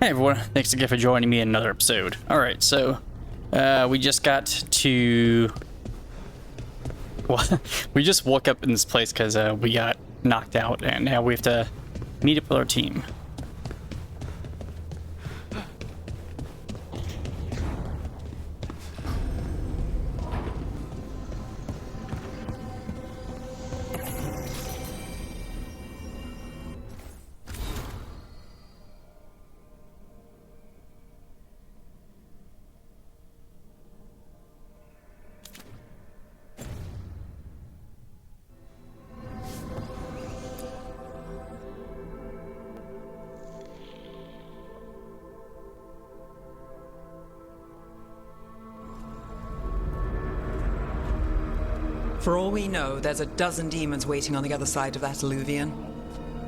Hey everyone, thanks again for joining me in another episode. Alright, so we just got to... Well, we just woke up in this place because we got knocked out, and now we have to meet up with our team. For all we know, there's a dozen demons waiting on the other side of that alluvion.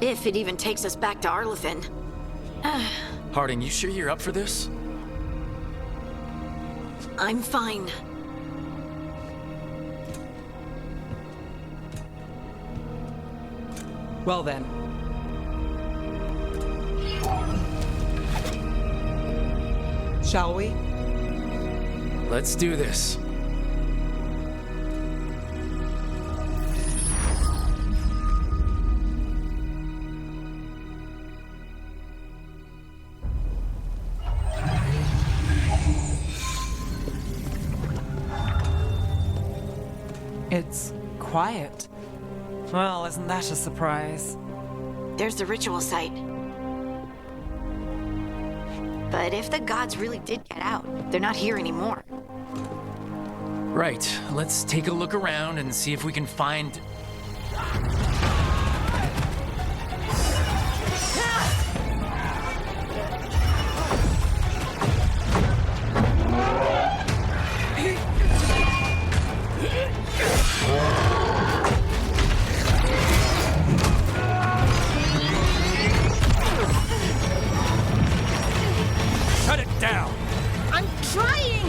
If it even takes us back to Arlthan. Harding, you sure you're up for this? I'm fine. Well then. Shall we? Let's do this. It's quiet. Well, isn't that a surprise? There's the ritual site. But if the gods really did get out, they're not here anymore. Right, let's take a look around and see if we can find... Shut it down! I'm trying!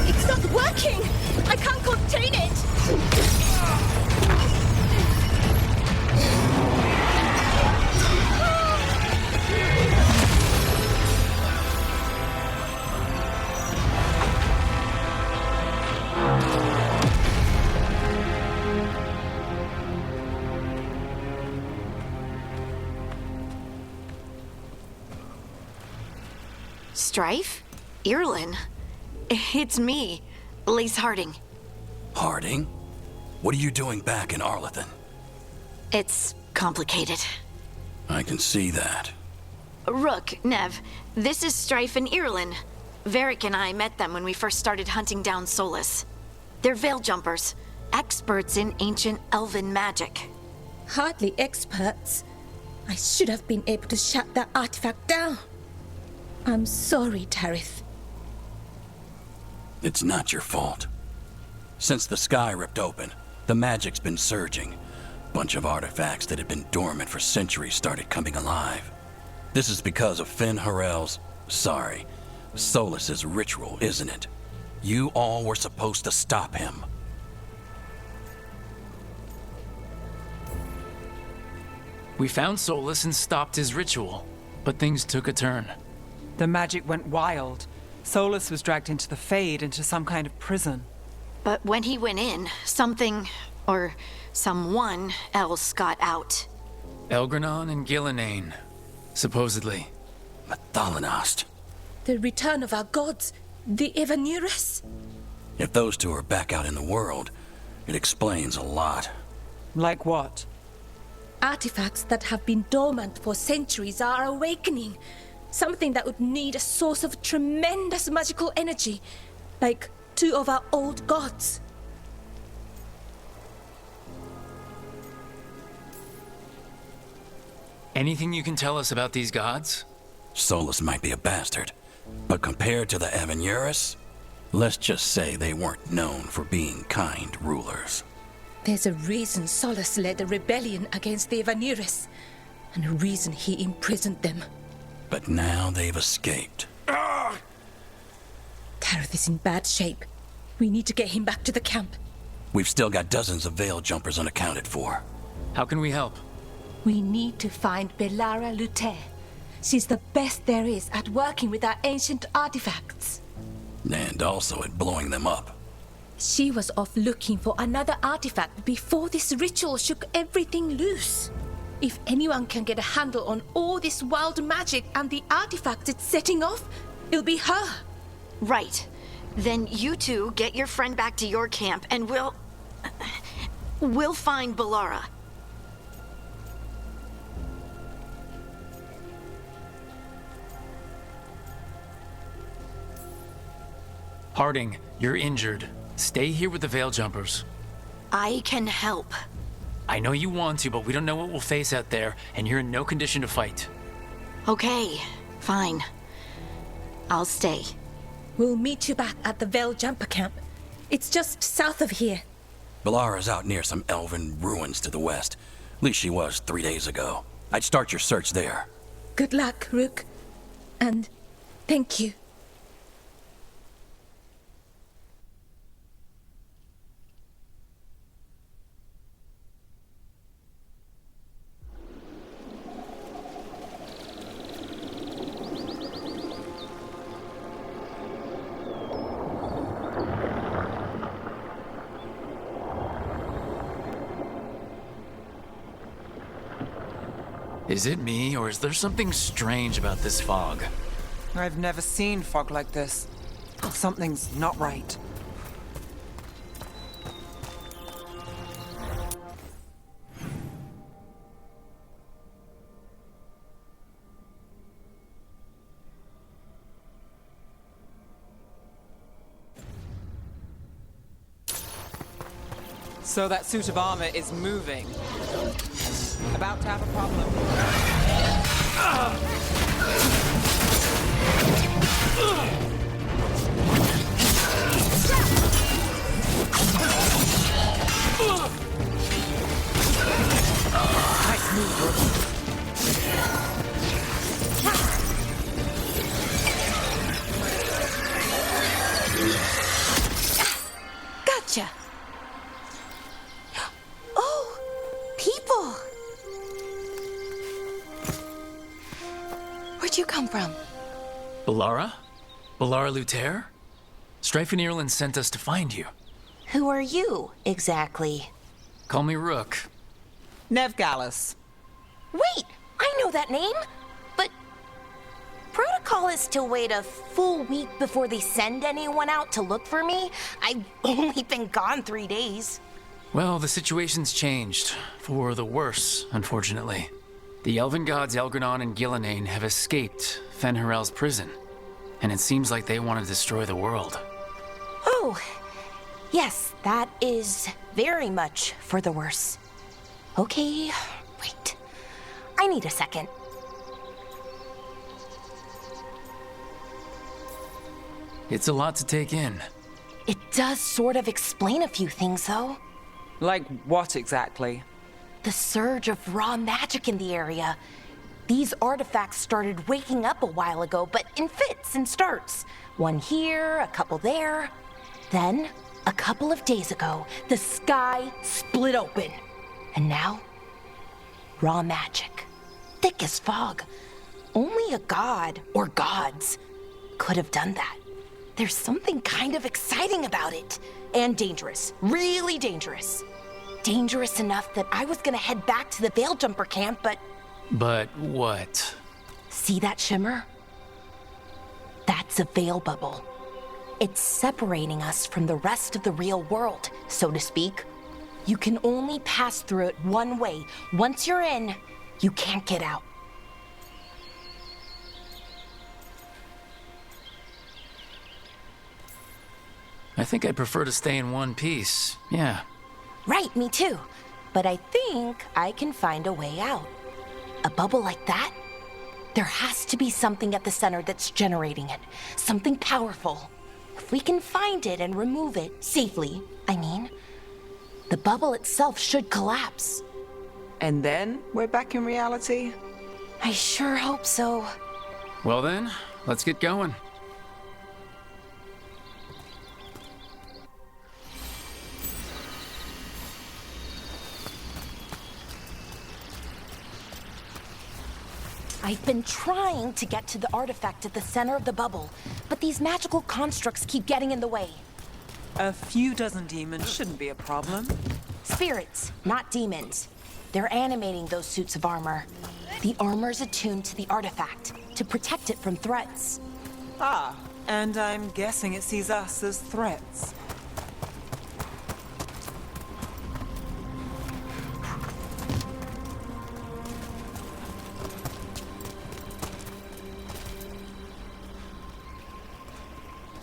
It's not working! I can't contain it! Strife? Irlin? It's me, Lace Harding. Harding? What are you doing back in Arlthan? It's complicated. I can see that. Rook, Nev, this is Strife and Irlin. Varric and I met them when we first started hunting down Solas. They're veil jumpers, experts in ancient elven magic. Hardly experts. I should have been able to shut that artifact down. I'm sorry, Tarith. It's not your fault. Since the sky ripped open, the magic's been surging. Bunch of artifacts that had been dormant for centuries started coming alive. This is because of Fen'Harel's... Solas's ritual, isn't it? You all were supposed to stop him. We found Solas and stopped his ritual, but things took a turn. The magic went wild. Solas was dragged into the Fade, into some kind of prison. But when he went in, something, or someone else got out. Elgranon and Gillenane, supposedly. Mathalanost. The return of our gods, the Evanurus. If those two are back out in the world, it explains a lot. Like what? Artifacts that have been dormant for centuries are awakening. Something that would need a source of tremendous magical energy, like two of our old gods. Anything you can tell us about these gods? Solas might be a bastard, but compared to the Evanurus, let's just say they weren't known for being kind rulers. There's a reason Solas led a rebellion against the Evanurus, and a reason he imprisoned them. But now they've escaped. Tarith is in bad shape. We need to get him back to the camp. We've still got dozens of veil jumpers unaccounted for. How can we help? We need to find Belara Luther. She's the best there is at working with our ancient artifacts. And also at blowing them up. She was off looking for another artifact before this ritual shook everything loose. If anyone can get a handle on all this wild magic and the artifacts it's setting off, it'll be her. Right. Then you two get your friend back to your camp and we'll find Belara. Harding, you're injured. Stay here with the Veil Jumpers. I can help. I know you want to, but we don't know what we'll face out there, and you're in no condition to fight. Okay, fine. I'll stay. We'll meet you back at the Veil Jumper camp. It's just south of here. Belara's out near some elven ruins to the west. At least she was 3 days ago. I'd start your search there. Good luck, Rook. And thank you. Is it me, or is there something strange about this fog? I've never seen fog like this. Something's not right. So that suit of armor is moving. About to have a problem. Nice move, Rook. Gotcha. Oh, people. Where'd you come from? Belara? Belara Luther? Fen'Harel sent us to find you. Who are you, exactly? Call me Rook. Nev Gallus. Wait, I know that name! But protocol is to wait a full week before they send anyone out to look for me. I've only been gone 3 days. Well, the situation's changed. For the worse, unfortunately. The elven gods Elgranon and Gillenane have escaped Fen'Harel's prison. And it seems like they want to destroy the world. Oh, yes, that is very much for the worse. Okay, wait. I need a second. It's a lot to take in. It does sort of explain a few things, though. Like what exactly? The surge of raw magic in the area. These artifacts started waking up a while ago, but in fits and starts. One here, a couple there. Then, a couple of days ago, the sky split open. And now, raw magic. Thick as fog. Only a god, or gods, could have done that. There's something kind of exciting about it. And dangerous. Really dangerous. Dangerous enough that I was gonna head back to the Veil Jumper camp, but... But what? See that shimmer? That's a veil bubble. It's separating us from the rest of the real world, so to speak. You can only pass through it one way. Once you're in, you can't get out. I think I'd prefer to stay in one piece. Yeah. Right, me too. But I think I can find a way out. A bubble like that? There has to be something at the center that's generating it. Something powerful. If we can find it and remove it, safely, I mean, the bubble itself should collapse. And then we're back in reality? I sure hope so. Well then, let's get going. I've been trying to get to the artifact at the center of the bubble, but these magical constructs keep getting in the way. A few dozen demons shouldn't be a problem. Spirits, not demons. They're animating those suits of armor. The armor's attuned to the artifact, to protect it from threats. Ah, and I'm guessing it sees us as threats.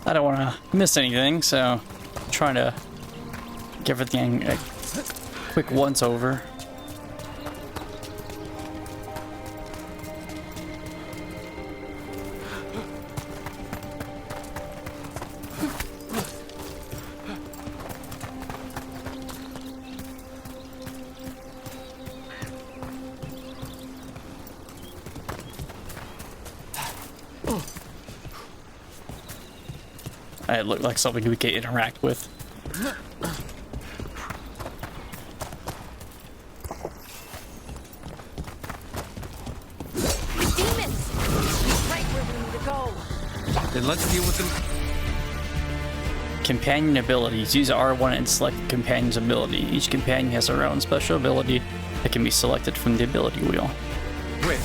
I don't want to miss anything, so I'm trying to give everything a quick once over. It looked like something we could interact with. Demons! Right where we need to go. Then let's deal with them. Companion abilities. Use R1 and select the companion's ability. Each companion has their own special ability that can be selected from the ability wheel. Quick.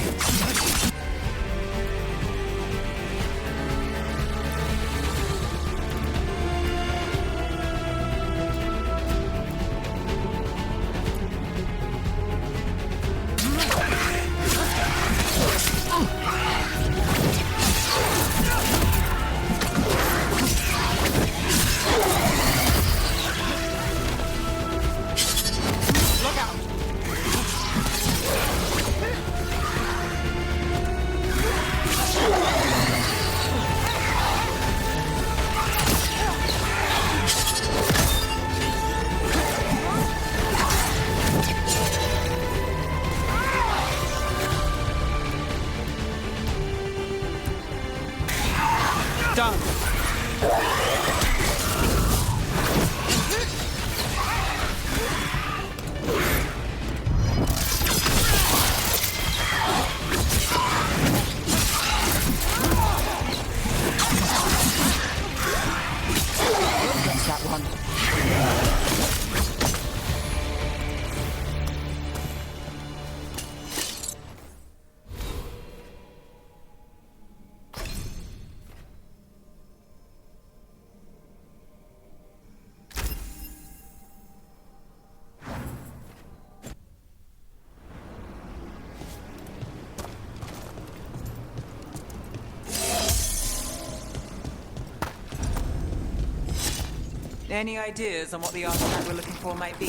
Any ideas on what the artifact we're looking for might be?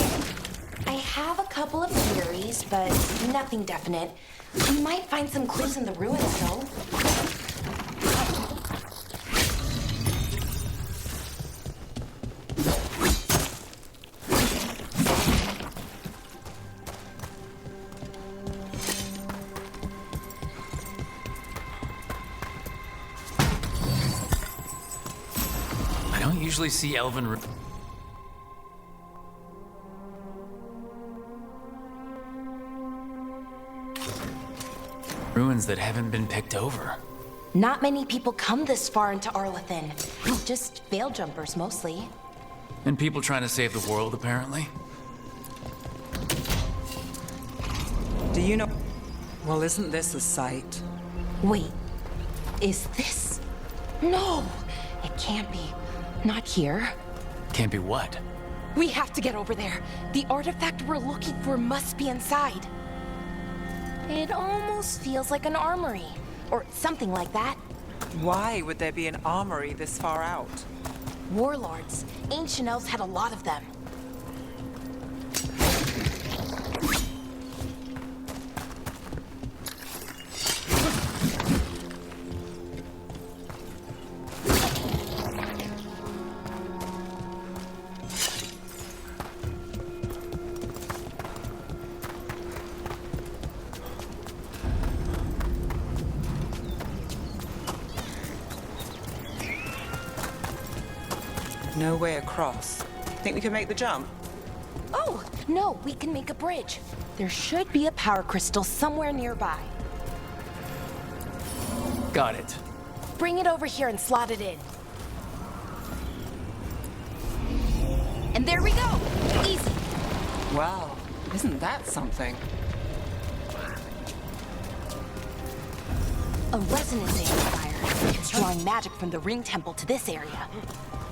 I have a couple of theories, but nothing definite. We might find some clues in the ruins, though. I don't usually see elven ruins that haven't been picked over. Not many people come this far into Arlthan. Just veil jumpers, mostly. And people trying to save the world, apparently. Do you know? Well, isn't this a sight? Wait, is this? No, it can't be. Not here. Can't be what? We have to get over there. The artifact we're looking for must be inside. It almost feels like an armory, or something like that. Why would there be an armory this far out? Warlords. Ancient elves had a lot of them. No way across. Think we can make the jump? Oh, no, we can make a bridge. There should be a power crystal somewhere nearby. Got it. Bring it over here and slot it in. And there we go! Easy. Well, isn't that something? A resonance amplifier. It's drawing magic from the ring temple to this area.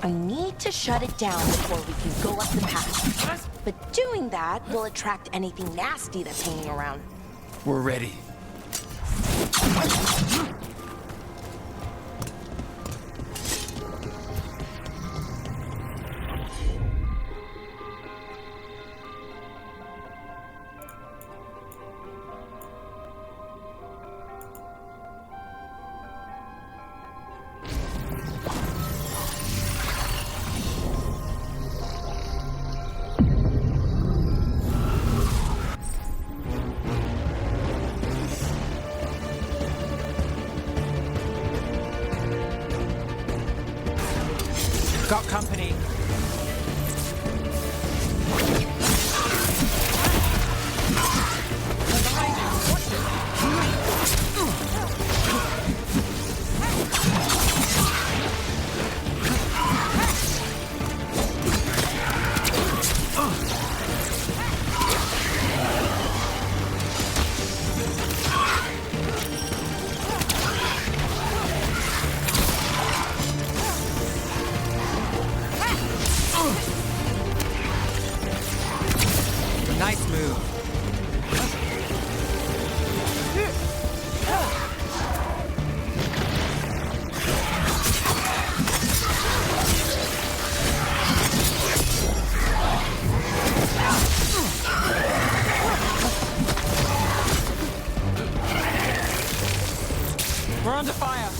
I need to shut it down before we can go up the path. But doing that will attract anything nasty that's hanging around. We're ready. Got company. Nice move. We're under fire.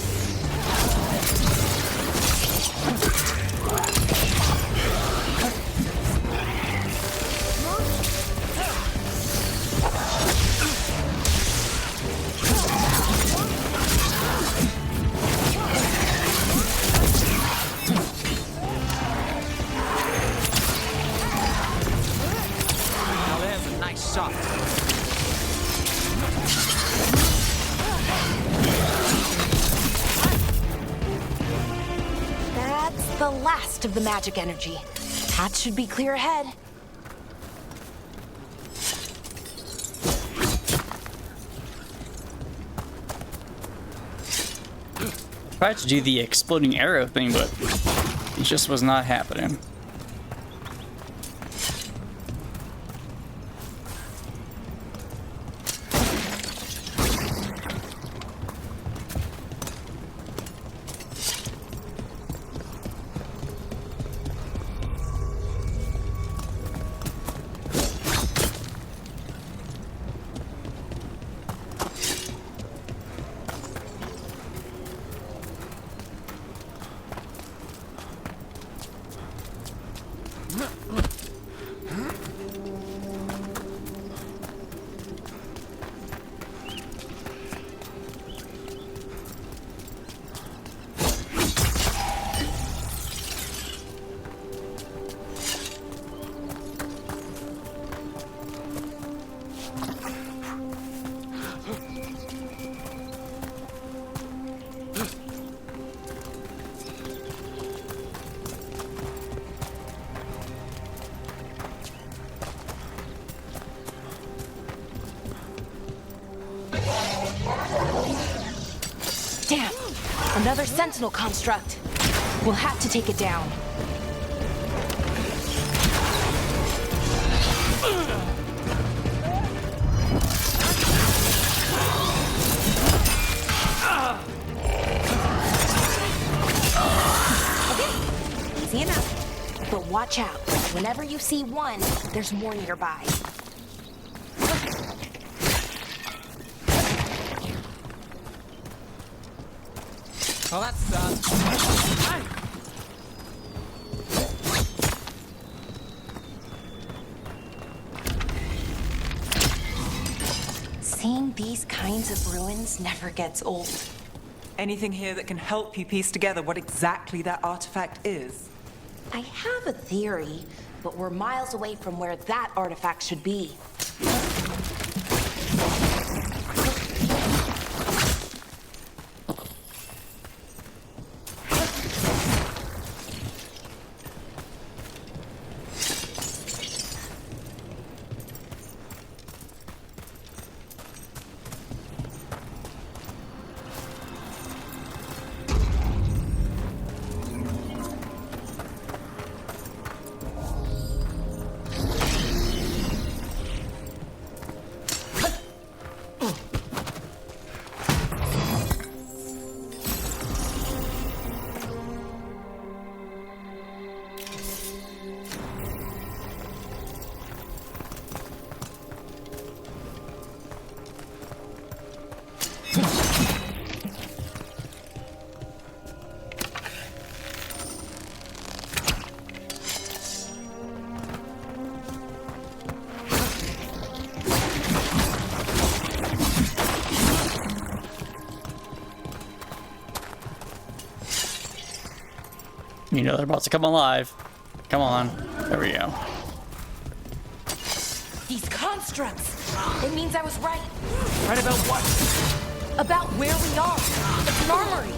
Now there's a nice shot. That's the last of the magic energy. That should be clear ahead. Tried to do the exploding arrow thing, but it just was not happening. Damn! Another sentinel construct. We'll have to take it down. Okay, easy enough. But watch out. Whenever you see one, there's more nearby. Well, that's done. Seeing these kinds of ruins never gets old. Anything here that can help you piece together what exactly that artifact is? I have a theory, but we're miles away from where that artifact should be. You know they're about to come alive. Come on. There we go. These constructs. It means I was right. Right about what? About where we are. It's an armory.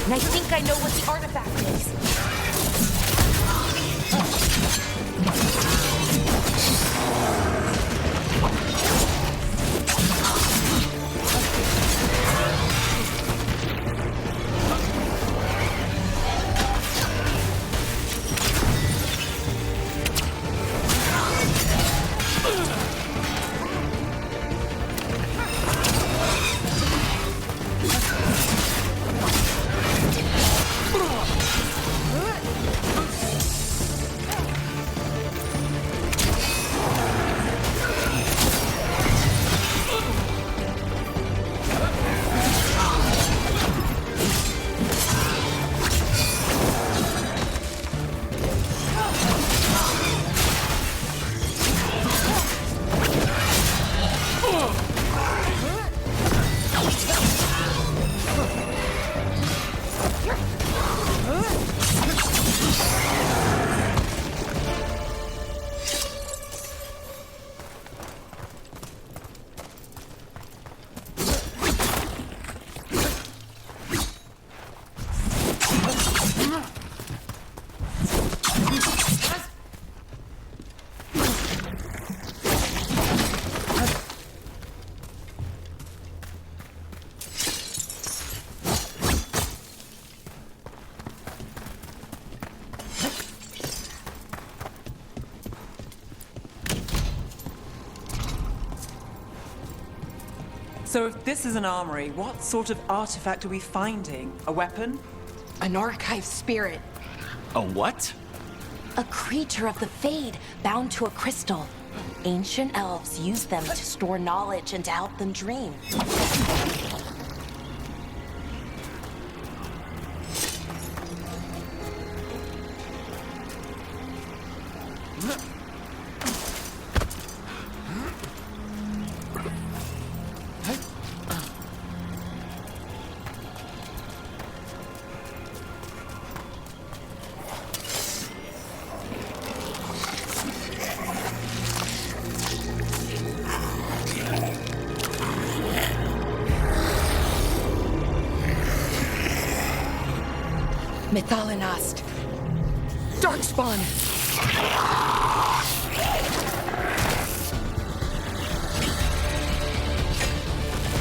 And I think I know what the artifact is. So if this is an armory, what sort of artifact are we finding? A weapon? An archive spirit. A what? A creature of the Fade, bound to a crystal. Ancient elves use them to store knowledge and to help them dream. Methalinast. Darkspawn.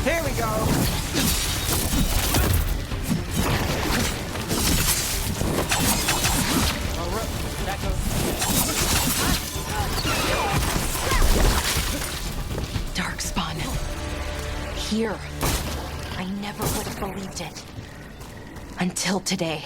Here we go! Oh, Rook, that goes. Darkspawn. Here. I never would have believed it. Until today.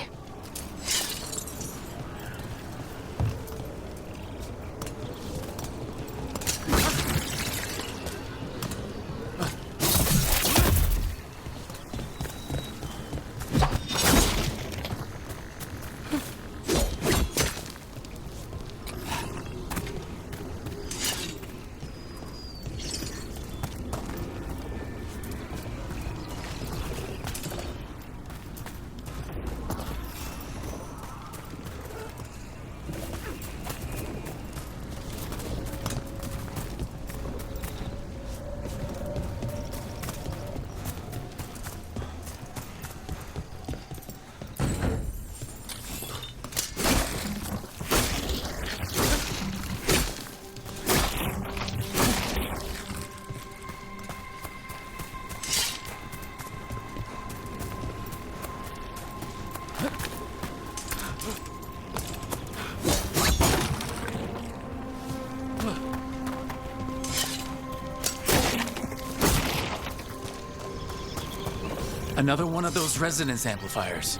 Another one of those resonance amplifiers.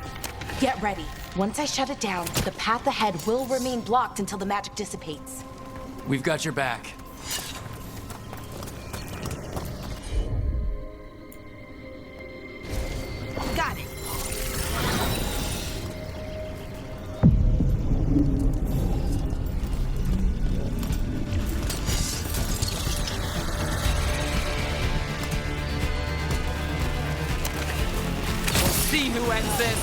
Get ready. Once I shut it down, the path ahead will remain blocked until the magic dissipates. We've got your back. Got it. See who ends this!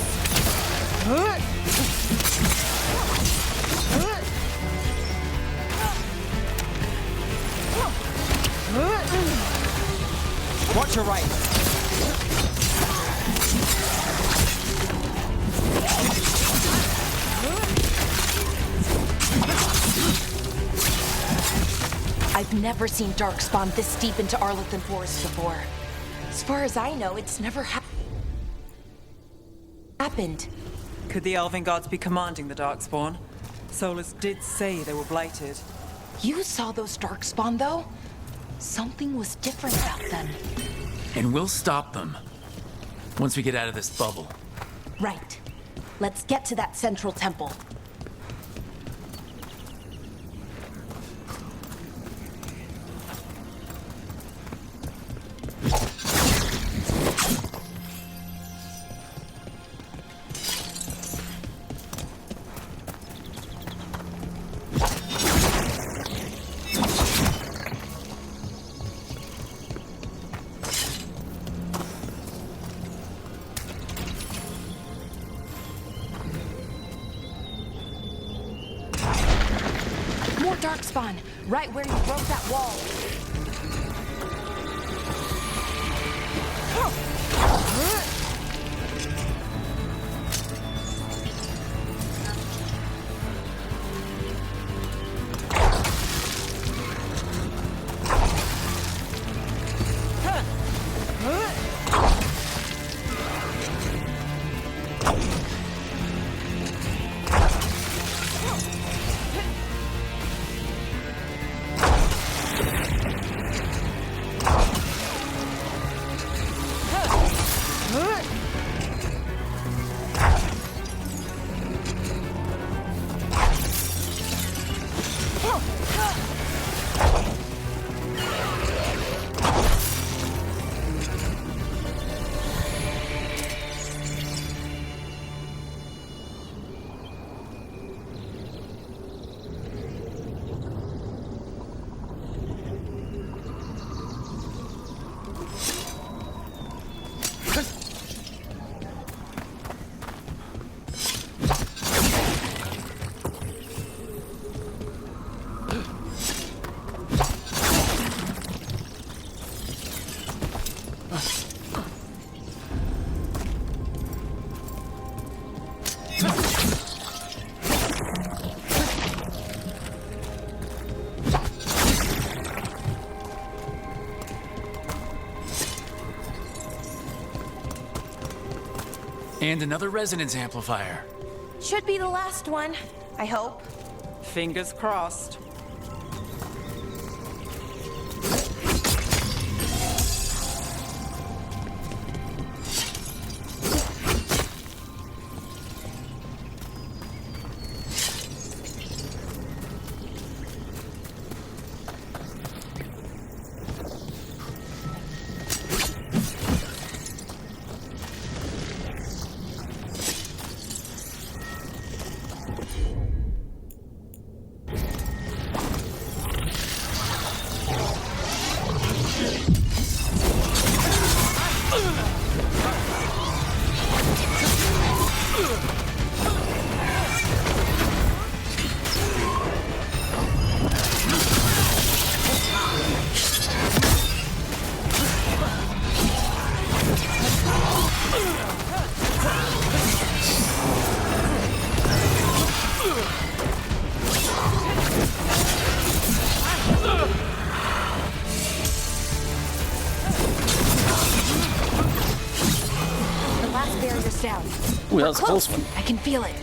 Watch your right. I've never seen Darkspawn this deep into Arlthan Forest before. As far as I know, it's never happened. Could the elven gods be commanding the Darkspawn? Solas did say they were blighted. You saw those Darkspawn, though? Something was different about them. And we'll stop them once we get out of this bubble. Right. Let's get to that central temple. Darkspawn, right where you broke that wall. And another resonance amplifier. Should be the last one, I hope. Fingers crossed. Down. Ooh, that was a close one. I can feel it.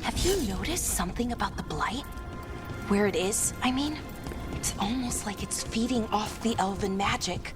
Have you noticed something about the blight? Where it is, I mean? It's almost like it's feeding off the elven magic.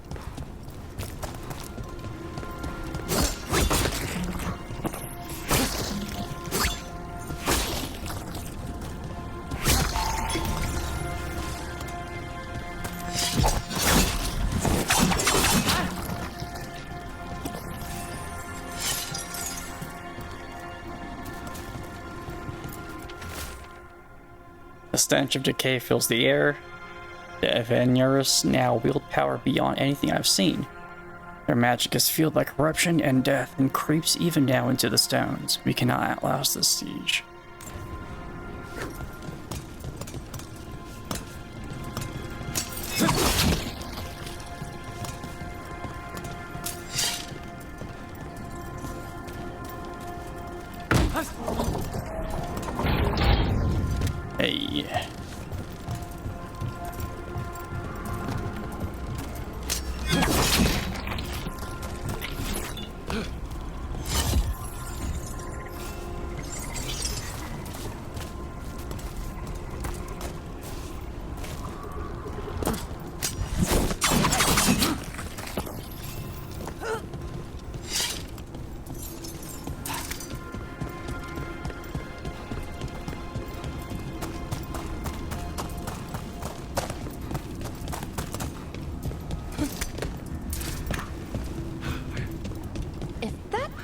stench of decay fills the air. The Fen'Harel now wield power beyond anything I've seen. Their magic is fueled by corruption and death and creeps even down into the stones. We cannot outlast this siege. Hey.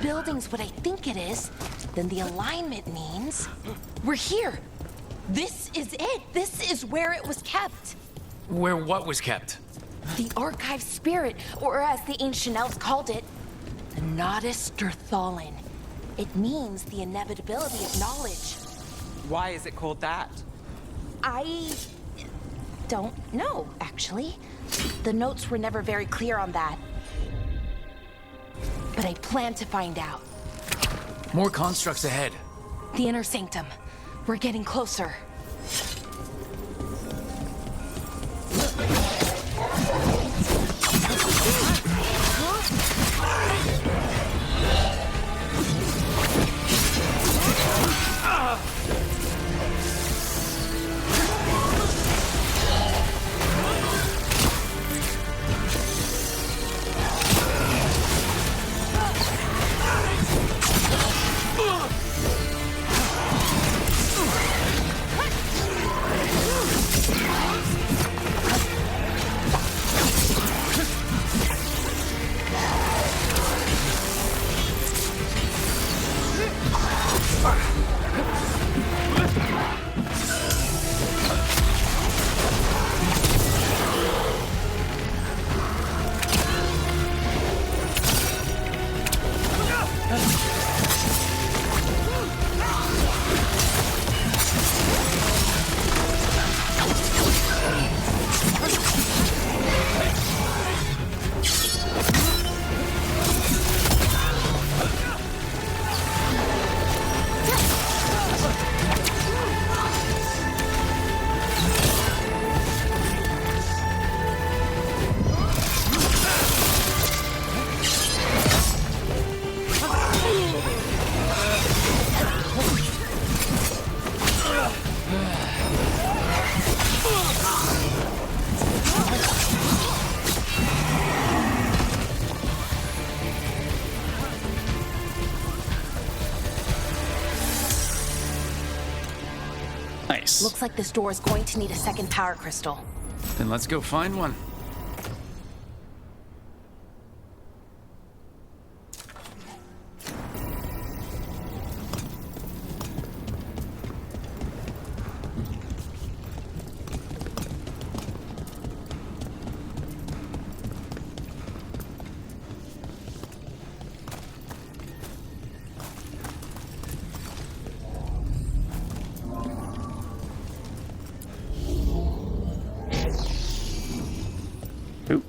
Building's what I think it is, then the alignment means we're here. This is it. This is where it was kept. Where what was kept? The archive spirit, or as the ancient elves called it, the Nodus Derthalin. It means the inevitability of knowledge. Why is it called that? I don't know, actually. The notes were never very clear on that. But I plan to find out. More constructs ahead. The inner sanctum. We're getting closer. Nice. Looks like this door is going to need a second power crystal. Then let's go find one. Oop.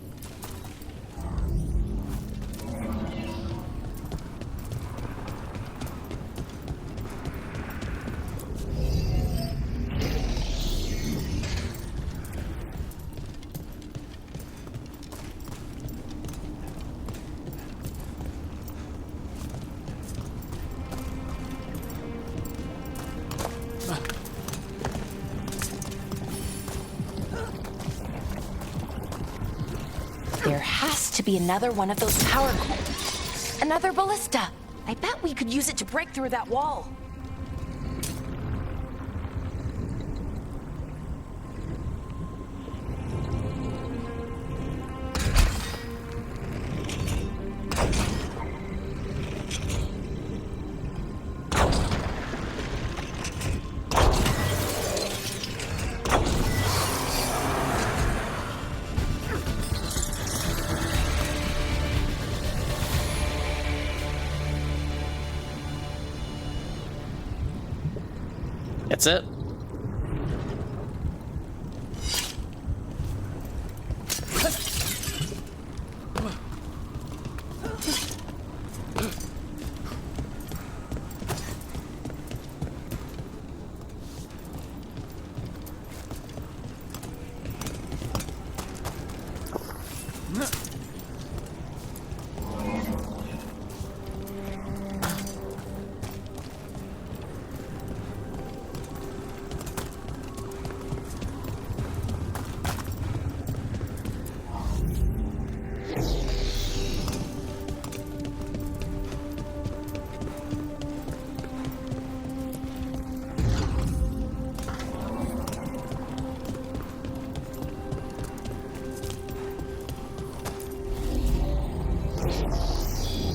There has to be another one of those power cores. Another ballista. I bet we could use it to break through that wall. That's it.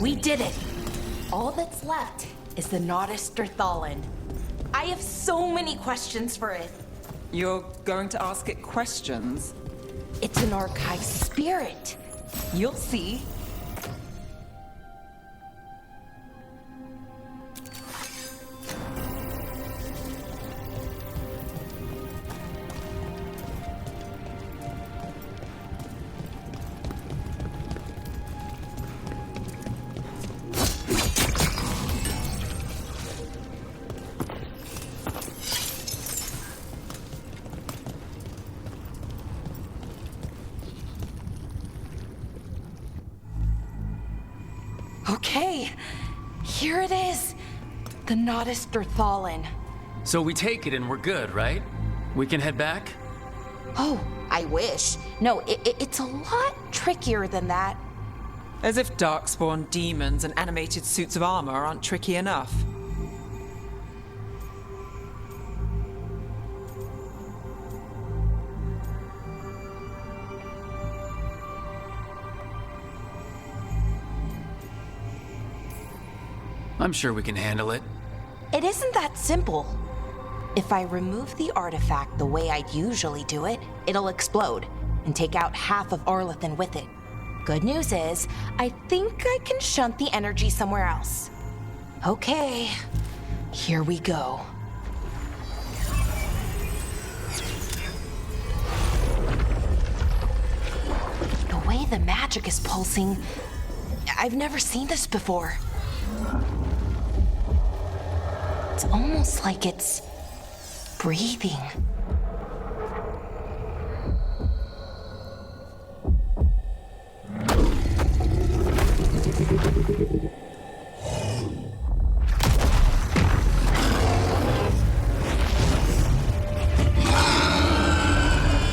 We did it! All that's left is the Nodus Thallen. I have so many questions for it. You're going to ask it questions? It's an archive spirit. You'll see. Okay, here it is. The Nodus Thallen. So we take it and we're good, right? We can head back? Oh, I wish. No, it's a lot trickier than that. As if darkspawn demons and animated suits of armor aren't tricky enough. I'm sure we can handle it. It isn't that simple. If I remove the artifact the way I'd usually do it, it'll explode and take out half of Arlthan with it. Good news is, I think I can shunt the energy somewhere else. Okay, here we go. The way the magic is pulsing, I've never seen this before. It's almost like it's breathing.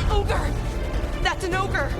Ogre! That's an ogre!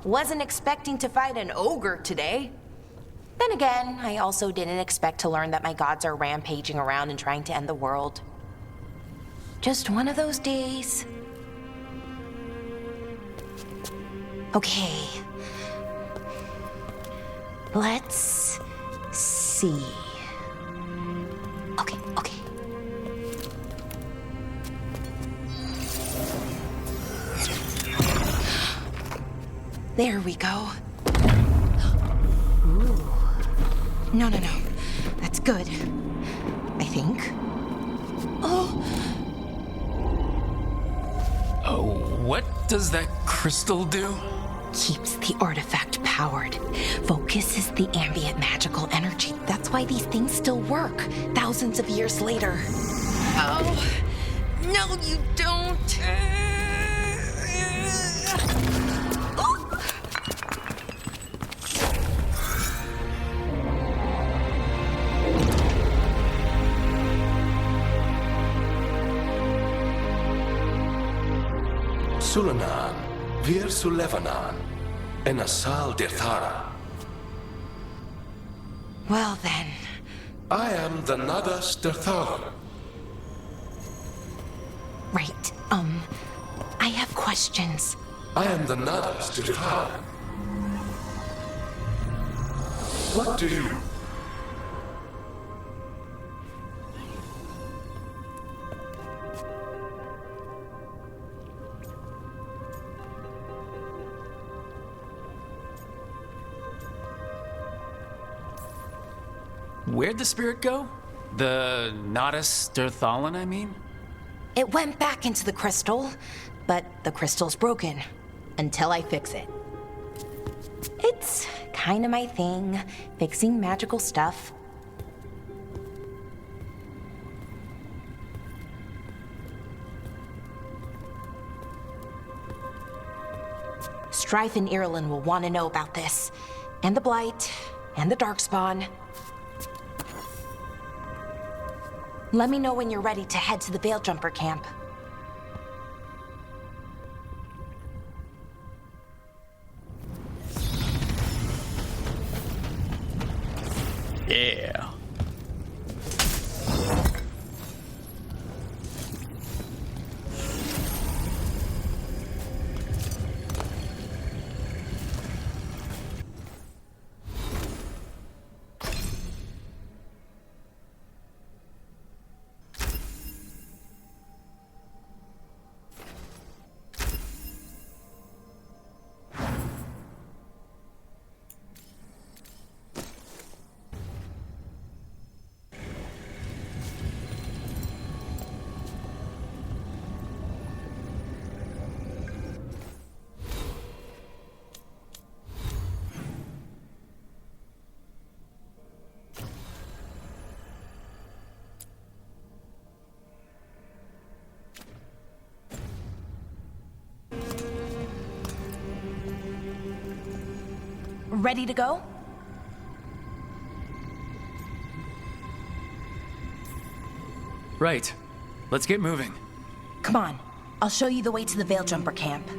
Wasn't expecting to fight an ogre today. Then again, I also didn't expect to learn that my gods are rampaging around and trying to end the world. Just one of those days. Okay. Let's see. Okay. There we go. Ooh. No. That's good. I think. Oh, what does that crystal do? keeps the artifact powered. Focuses the ambient magical energy. That's why these things still work, thousands of years later. Oh, no, you don't. Sulanan, Vir Sulevanan, and Asal Dirthara. Well then. I am the Nadas Dirthara. Right, I have questions. I am the Nadas Dirthara. What do you... Where'd the spirit go? The Nadas Dirthalan, I mean? It went back into the crystal, but the crystal's broken. Until I fix it. It's kind of my thing, fixing magical stuff. Strife and Irlin will want to know about this. And the Blight, and the Darkspawn. Let me know when you're ready to head to the VeilJumper camp. Yeah. Ready to go? Right. Let's get moving. Come on. I'll show you the way to the VeilJumper camp.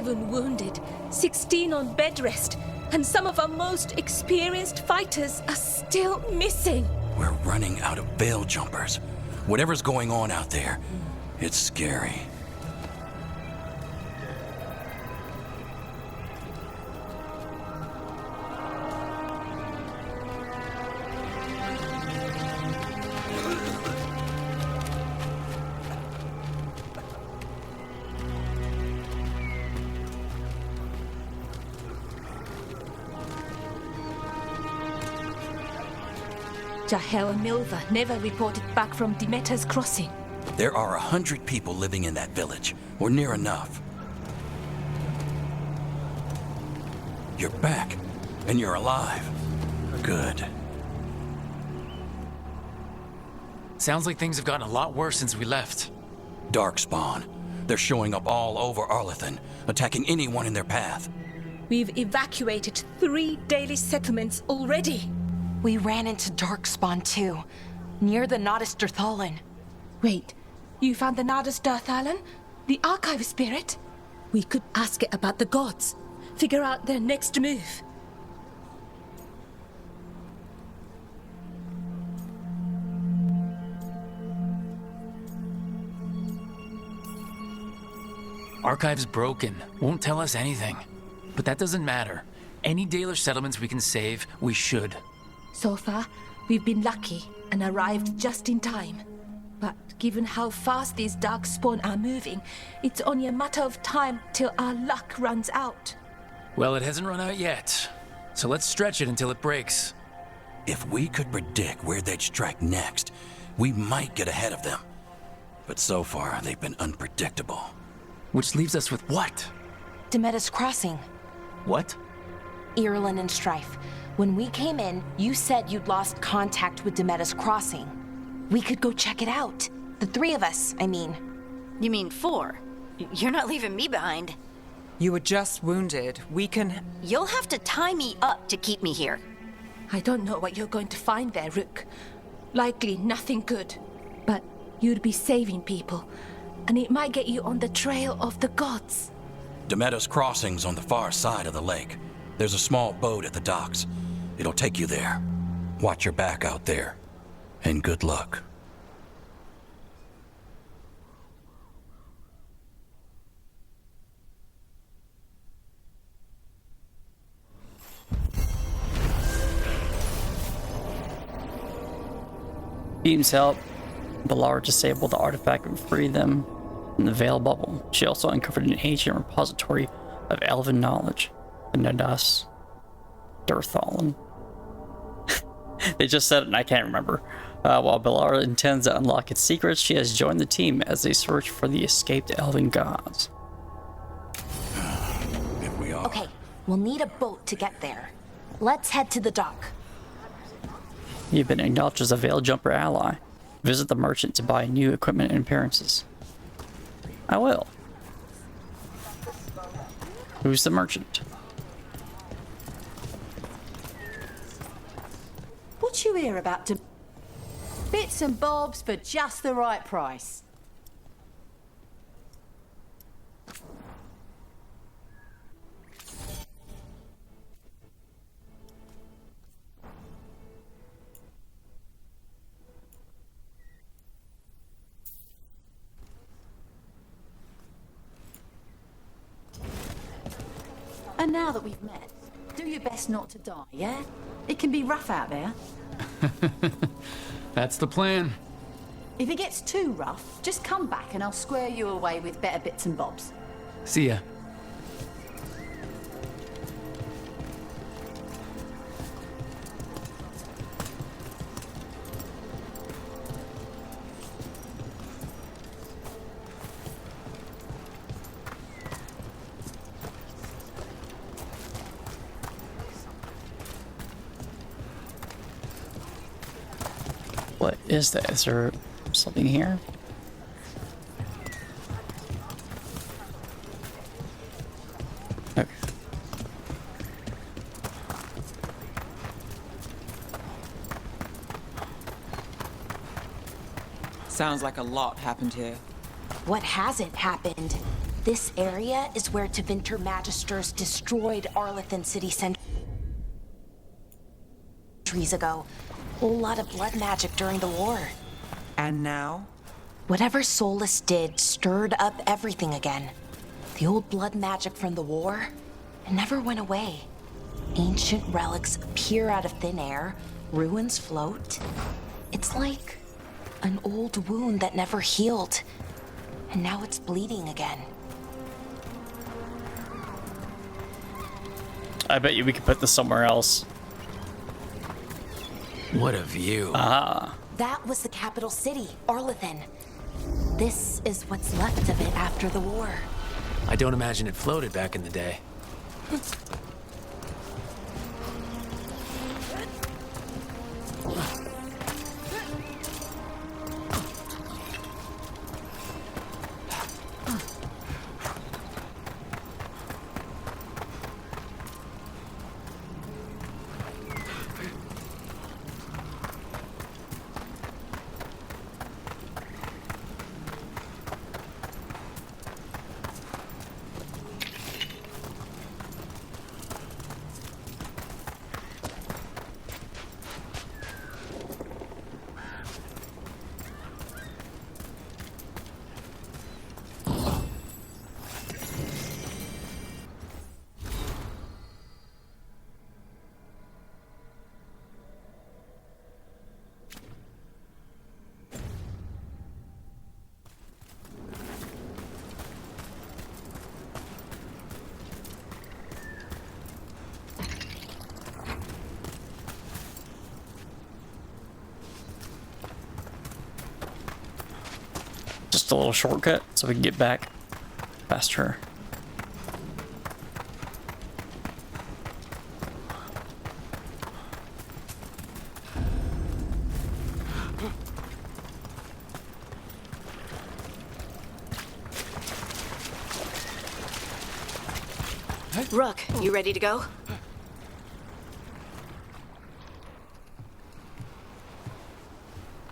Wounded, 16 on bed rest, and some of our most experienced fighters are still missing. We're running out of VeilJumpers. Whatever's going on out there, it's scary. Jahel and Milva never reported back from Demeter's crossing. There are 100 people living in that village, or near enough. You're back, and you're alive. Good. Sounds like things have gotten a lot worse since we left. Darkspawn. They're showing up all over Arlthan, attacking anyone in their path. We've evacuated 3 daily settlements already. We ran into Darkspawn too, near the Nodus Dirthalan. Wait, you found the Nodus Dirthalan? The archive spirit? We could ask it about the gods. Figure out their next move. Archive's broken. Won't tell us anything. But that doesn't matter. Any Dalish settlements we can save, we should. So far, we've been lucky and arrived just in time. But given how fast these darkspawn are moving, it's only a matter of time till our luck runs out. Well, it hasn't run out yet. So let's stretch it until it breaks. If we could predict where they'd strike next, we might get ahead of them. But so far, they've been unpredictable. Which leaves us with what? Demetus Crossing. What? Irulan and Strife. When we came in, you said you'd lost contact with Demetus Crossing. We could go check it out. The 3 of us, I mean. You mean 4? You're not leaving me behind. You were just wounded. We can... You'll have to tie me up to keep me here. I don't know what you're going to find there, Rook. Likely nothing good. But you'd be saving people, and it might get you on the trail of the gods. Demetus Crossing's on the far side of the lake. There's a small boat at the docks. It'll take you there. Watch your back out there. And good luck. Beam's help. Balar disabled the artifact and freed them from the Veil bubble. She also uncovered an ancient repository of elven knowledge, the Thedas Dirthalan. They just said it and I can't remember. While Balar intends to unlock its secrets, she has joined the team as they search for the escaped elven gods. Here we are. Okay, we'll need a boat to get there. Let's head to the dock. You've been acknowledged as a Veil Jumper ally. Visit the merchant to buy new equipment and appearances. I will. Who's the merchant? What you hear about bits and bobs for just the right price? And now that we've met, do your best not to die, yeah? It can be rough out there. That's the plan. If it gets too rough, just come back and I'll square you away with better bits and bobs. See ya. What is that? Is there something here? Okay. Sounds like a lot happened here. What hasn't happened? This area is where Tevinter Magisters destroyed Arlthan City centuries ago. Whole lot of blood magic during the war. And now? Whatever Solas did stirred up everything again. The old blood magic from the war, it never went away. Ancient relics appear out of thin air, ruins float. It's like an old wound that never healed, and now it's bleeding again. I bet you we could put this somewhere else. What a view. That was the capital city, Arlthan. This is what's left of it after the war. I don't imagine it floated back in the day. Just a little shortcut so we can get back past her. Rook, you ready to go?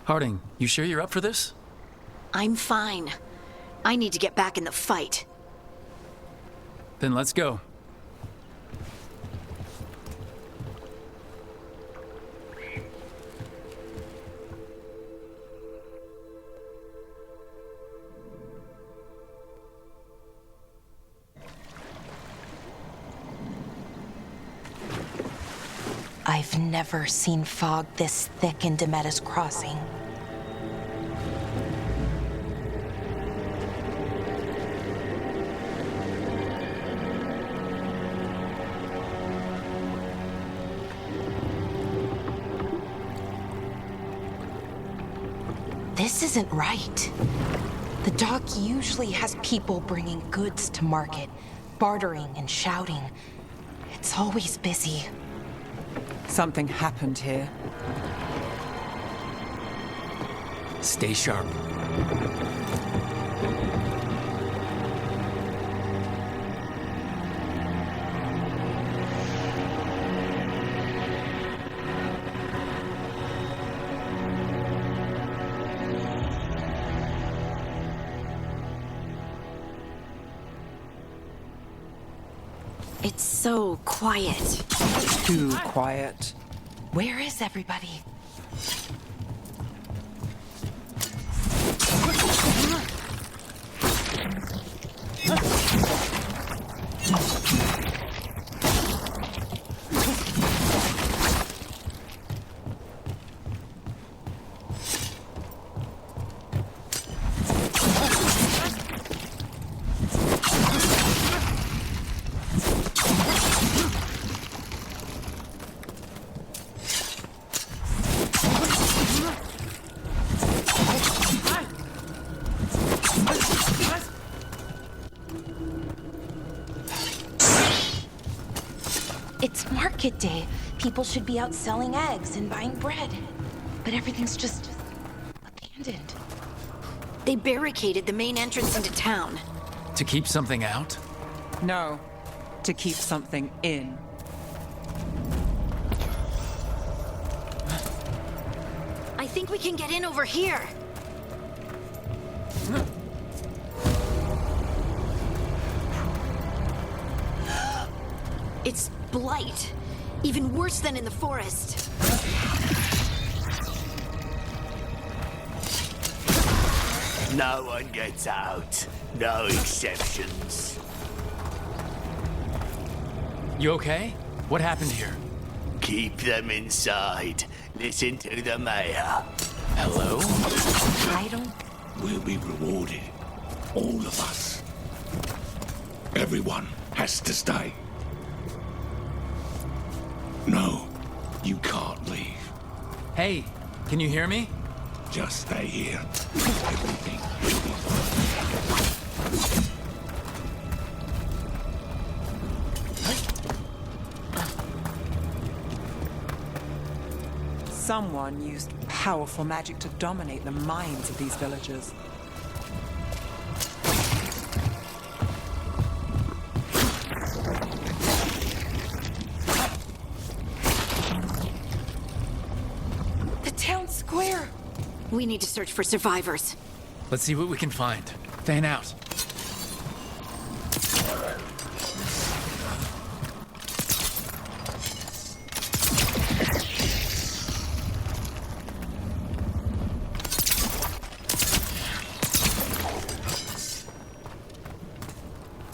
Harding, you sure you're up for this? I'm fine. I need to get back in the fight. Then let's go. I've never seen fog this thick in Demetta's Crossing. This isn't right. The dock usually has people bringing goods to market, bartering and shouting. It's always busy. Something happened here. Stay sharp. It's so quiet. Too quiet. Where is everybody? It's market day. People should be out selling eggs and buying bread. But everything's just abandoned. They barricaded the main entrance into town. To keep something out? No, to keep something in. I think we can get in over here. It's blight. Even worse than in the forest. No one gets out. No exceptions. You okay? What happened here? Keep them inside. Listen to the mayor. Hello? I don't... We'll be rewarded. All of us. Everyone has to stay. No, you can't leave. Hey, can you hear me? Just stay here. Everything will be fine. Someone used powerful magic to dominate the minds of these villagers. The town square! We need to search for survivors. Let's see what we can find. Fan out.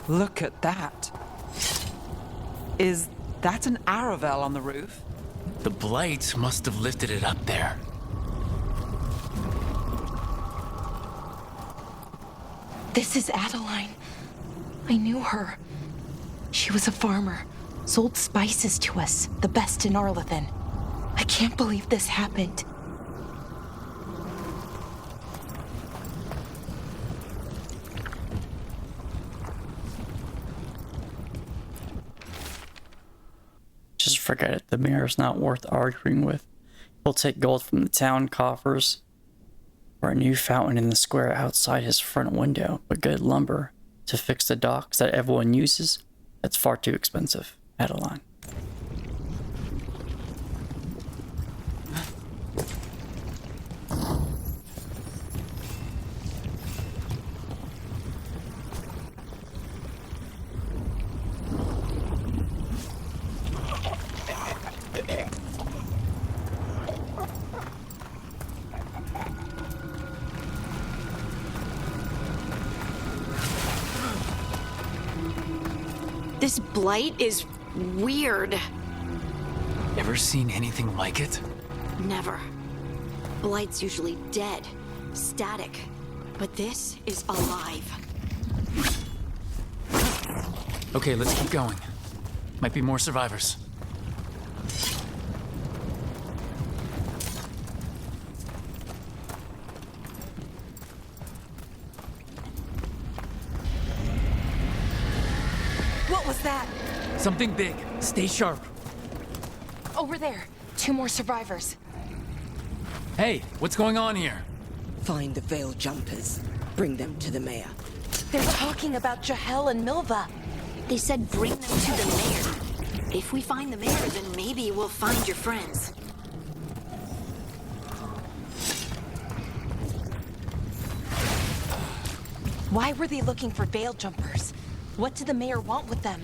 Look at that. Is that an Aravel on the roof? The blight must have lifted it up there. This is Adeline. I knew her. She was a farmer, sold spices to us, the best in Arlthan. I can't believe this happened. forget it. The mayor's not worth arguing with. He'll take gold from the town coffers for a new fountain in the square outside his front window, but good lumber to fix the docks that everyone uses, that's far too expensive. Adeline. This blight is weird. Ever seen anything like it? Never. Blight's usually dead, static. But this is alive. Okay, let's keep going. Might be more survivors. What was that? Something big. Stay sharp. Over there. 2 more survivors. Hey, what's going on here? Find the veil jumpers. Bring them to the mayor. They're talking about Jahel and Milva. They said bring them to the mayor. If we find the mayor, then maybe we'll find your friends. Why were they looking for veil jumpers? What did the mayor want with them?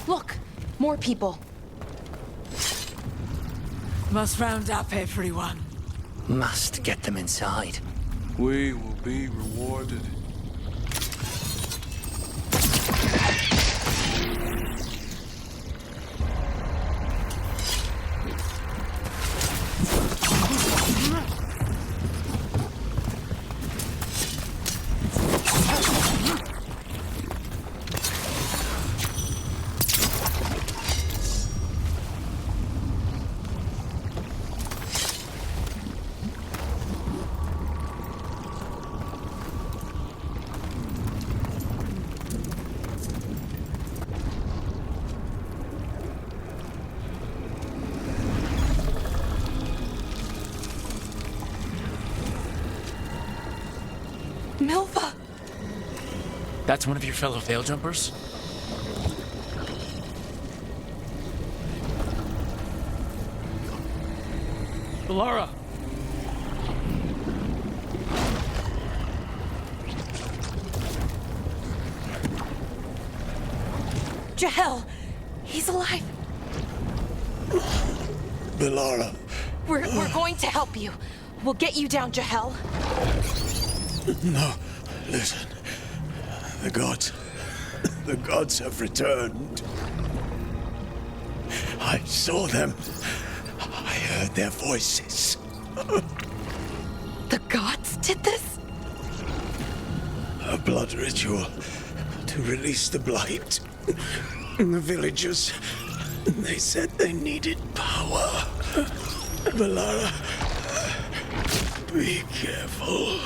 Look, more people. Must round up everyone. Must get them inside. We will be rewarded. Milva! That's one of your fellow veil jumpers? Valara! Jahel! He's alive! Valara. We're going to help you. We'll get you down, Jahel. No, listen. The gods have returned. I saw them. I heard their voices. The gods did this? A blood ritual to release the blight. The villagers, they said they needed power. Valara, be careful.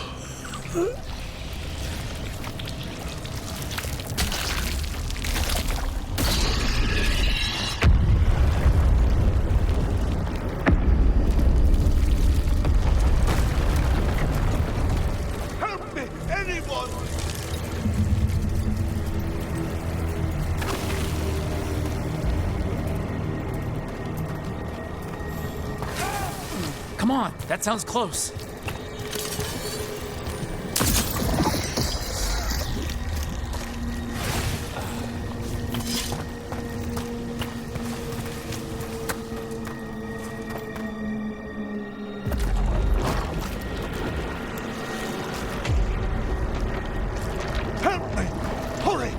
Help me, anyone! Come on, that sounds close. Help me! Hurry!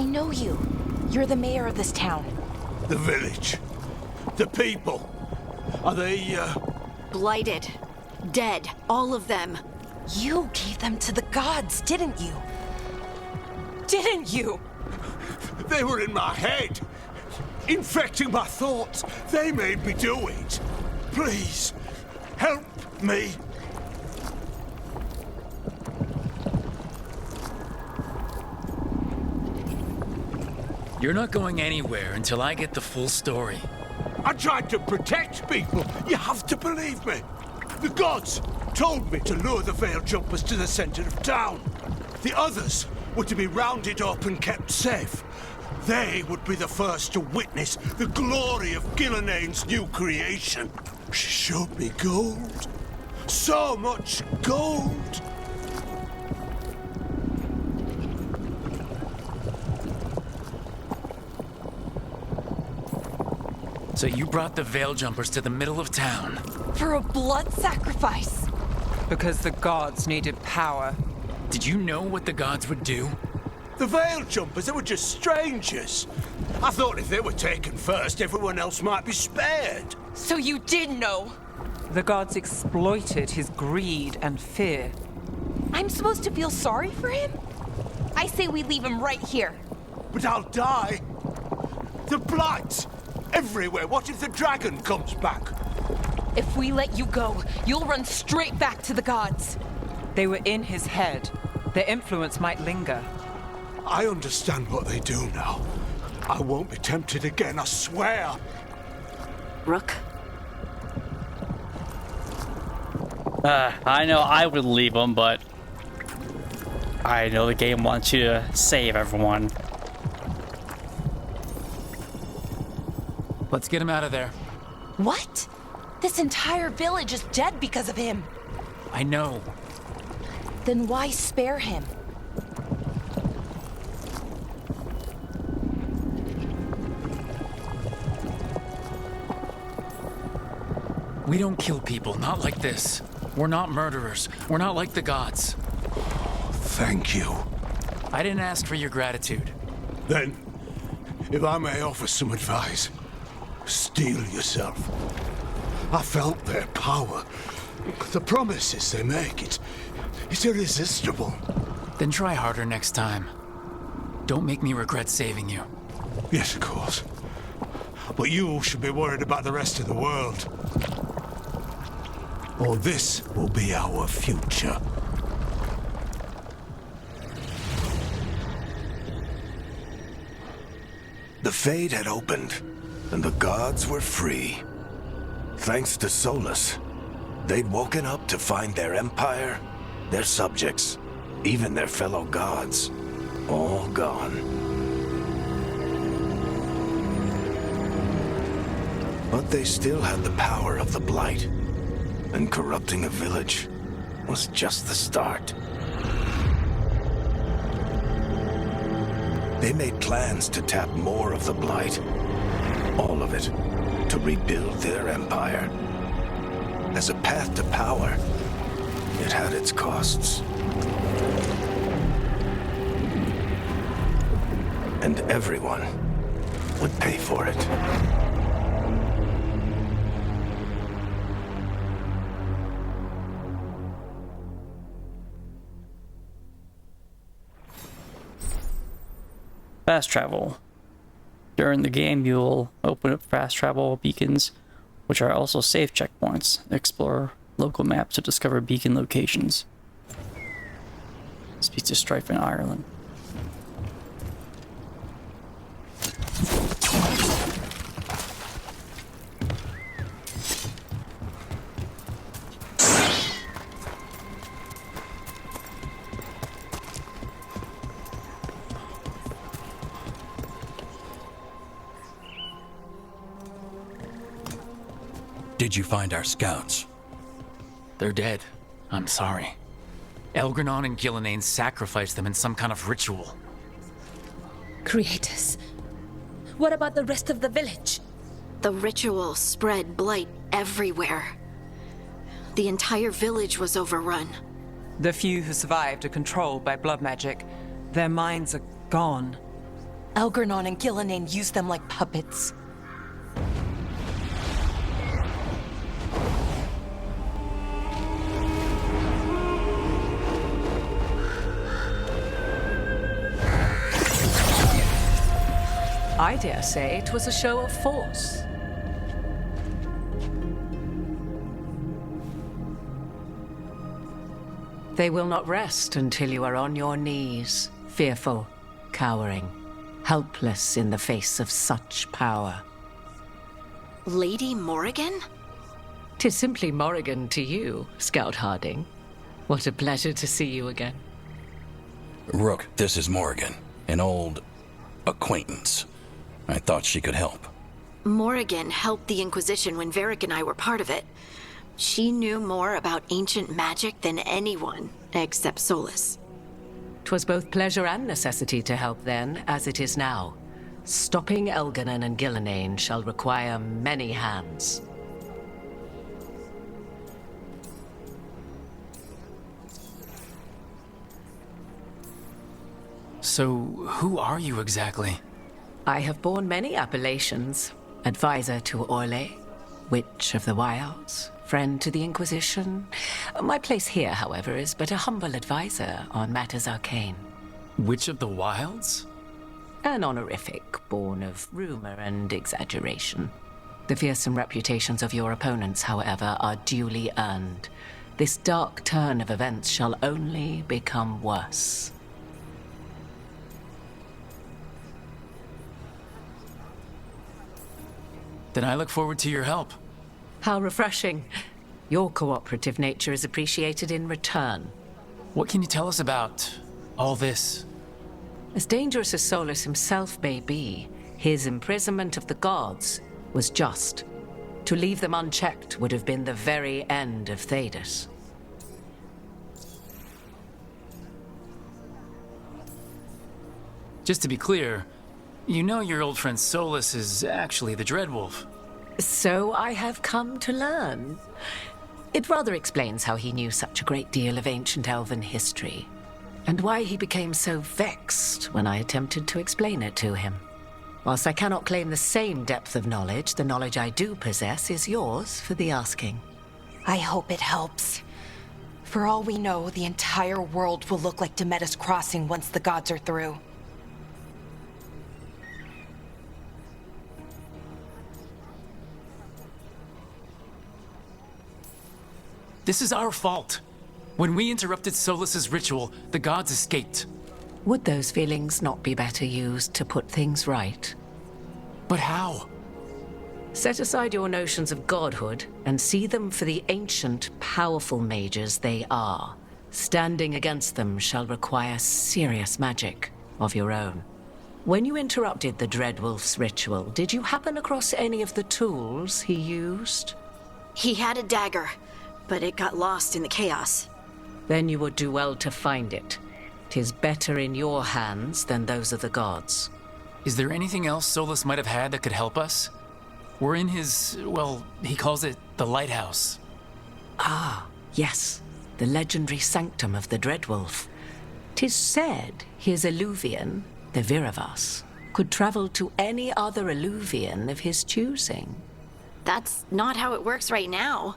know you. You're the mayor of this town. The village. The people. Are they, Blighted. Dead. All of them. You gave them to the gods, didn't you? Didn't you? They were in my head. Infecting my thoughts. They made me do it. Please, help me. You're not going anywhere until I get the full story. I tried to protect people. You have to believe me. The gods told me to lure the Veil Jumpers to the center of town. The others were to be rounded up and kept safe. They would be the first to witness the glory of Gilneain's new creation. She showed me gold. So much gold. So you brought the Veil Jumpers to the middle of town. For a blood sacrifice. Because the gods needed power. Did you know what the gods would do? The Veil Jumpers, they were just strangers. I thought if they were taken first, everyone else might be spared. So you did know? The gods exploited his greed and fear. I'm supposed to feel sorry for him? I say we leave him right here. But I'll die. The blight. Everywhere. What if the dragon comes back? If we let you go, you'll run straight back to the gods. They were in his head. Their influence might linger. I understand what they do now. I won't be tempted again, I swear. Rook? I know I would leave them, but I know the game wants you to save everyone. Let's get him out of there. What? This entire village is dead because of him. I know. Then why spare him? We don't kill people, not like this. We're not murderers. We're not like the gods. Thank you. I didn't ask for your gratitude. Then, if I may offer some advice, steel yourself. I felt their power. The promises they make, it's irresistible. Then try harder next time. Don't make me regret saving you. Yes, of course. But you should be worried about the rest of the world. Or this will be our future. The Fade had opened, and the gods were free. Thanks to Solas, they'd woken up to find their empire, their subjects, even their fellow gods, all gone. But they still had the power of the Blight, and corrupting a village was just the start. They made plans to tap more of the Blight, all of it, to rebuild their empire. As a path to power, it had its costs. And everyone would pay for it. Fast travel. During the game, you'll open up fast travel beacons, which are also safe checkpoints. Explore local maps to discover beacon locations. Speak to Strife in Ireland. Did you find our scouts? They're dead. I'm sorry. Elgranon and Gilneain sacrificed them in some kind of ritual. Creators. What about the rest of the village? The ritual spread blight everywhere. The entire village was overrun. The few who survived are controlled by blood magic. Their minds are gone. Elgar'nan and Gillenane used them like puppets. I dare say it was a show of force. They will not rest until you are on your knees, fearful, cowering, helpless in the face of such power. Lady Morrigan? 'Tis simply Morrigan to you, Scout Harding. What a pleasure to see you again. Rook, this is Morrigan, an old acquaintance. I thought she could help. Morrigan helped the Inquisition when Varric and I were part of it. She knew more about ancient magic than anyone, except Solas. 'Twas both pleasure and necessity to help then, as it is now. Stopping Elgar'nan and Gillenane shall require many hands. So, who are you exactly? I have borne many appellations. Advisor to Orlais, Witch of the Wilds, friend to the Inquisition. My place here, however, is but a humble advisor on matters arcane. Witch of the Wilds? An honorific born of rumor and exaggeration. The fearsome reputations of your opponents, however, are duly earned. This dark turn of events shall only become worse. Then I look forward to your help. How refreshing. Your cooperative nature is appreciated in return. What can you tell us about all this? As dangerous as Solas himself may be, his imprisonment of the gods was just. To leave them unchecked would have been the very end of Thedas. Just to be clear, you know your old friend Solas is actually the Dreadwolf. So I have come to learn. It rather explains how he knew such a great deal of ancient elven history, and why he became so vexed when I attempted to explain it to him. Whilst I cannot claim the same depth of knowledge, the knowledge I do possess is yours for the asking. I hope it helps. For all we know, the entire world will look like Demetus Crossing once the gods are through. This is our fault. When we interrupted Solas's ritual, the gods escaped. Would those feelings not be better used to put things right? But how? Set aside your notions of godhood and see them for the ancient, powerful mages they are. Standing against them shall require serious magic of your own. When you interrupted the Dreadwolf's ritual, did you happen across any of the tools he used? He had a dagger, but it got lost in the chaos. Then you would do well to find it. 'Tis better in your hands than those of the gods. Is there anything else Solas might have had that could help us? We're in his, well, he calls it the lighthouse. Ah, yes. The legendary sanctum of the Dreadwolf. 'Tis said his Eluvian, the Viravas, could travel to any other Eluvian of his choosing. That's not how it works right now.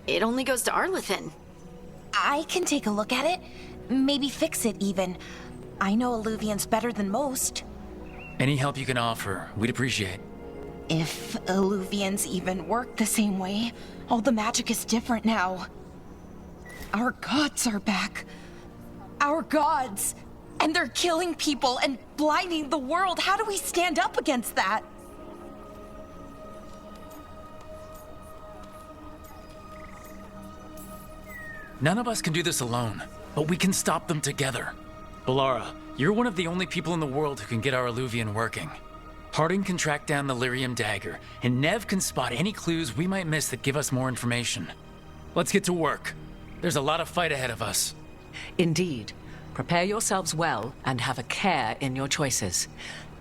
It only goes to Arlthan. I can take a look at it. Maybe fix it, even. I know Eluvians better than most. Any help you can offer, we'd appreciate. If Eluvians even work the same way, all the magic is different now. Our gods are back. Our gods! And they're killing people and blinding the world. How do we stand up against that? None of us can do this alone, but we can stop them together. Balara, you're one of the only people in the world who can get our Eluvian working. Harding can track down the Lyrium dagger, and Nev can spot any clues we might miss that give us more information. Let's get to work. There's a lot of fight ahead of us. Indeed. Prepare yourselves well and have a care in your choices.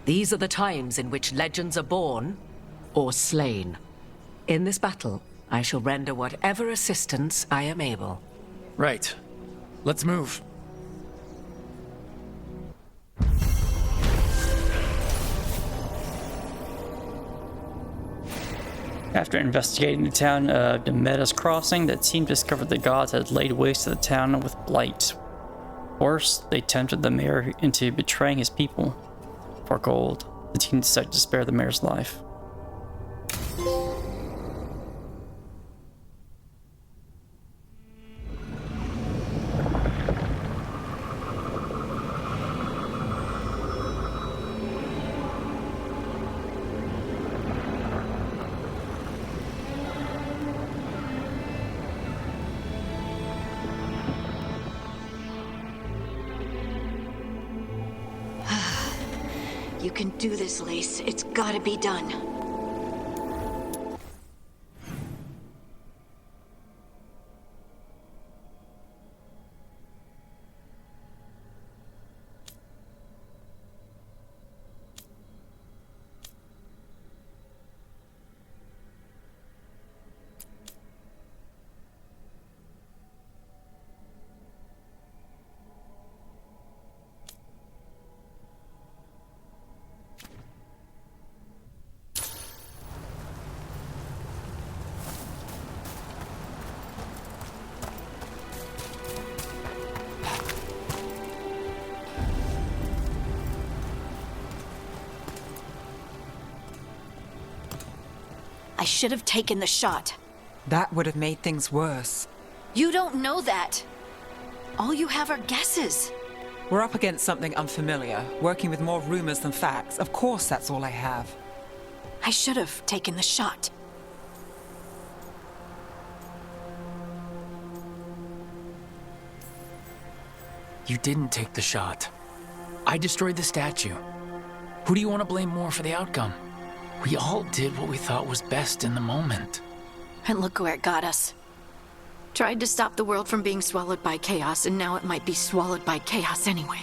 These are the times in which legends are born or slain. In this battle, I shall render whatever assistance I am able. Right. Let's move. After investigating the town of Demeda's Crossing, the team discovered the gods had laid waste to the town with blight. Worse, they tempted the mayor into betraying his people. For gold, the team decided to spare the mayor's life. You can do this, Lace. It's gotta be done. I should have taken the shot. That would have made things worse. You don't know that. All you have are guesses. We're up against something unfamiliar, working with more rumors than facts. Of course, that's all I have. I should have taken the shot. You didn't take the shot. I destroyed the statue. Who do you want to blame more for the outcome? We all did what we thought was best in the moment. And look where it got us. Tried to stop the world from being swallowed by chaos, and now it might be swallowed by chaos anyway.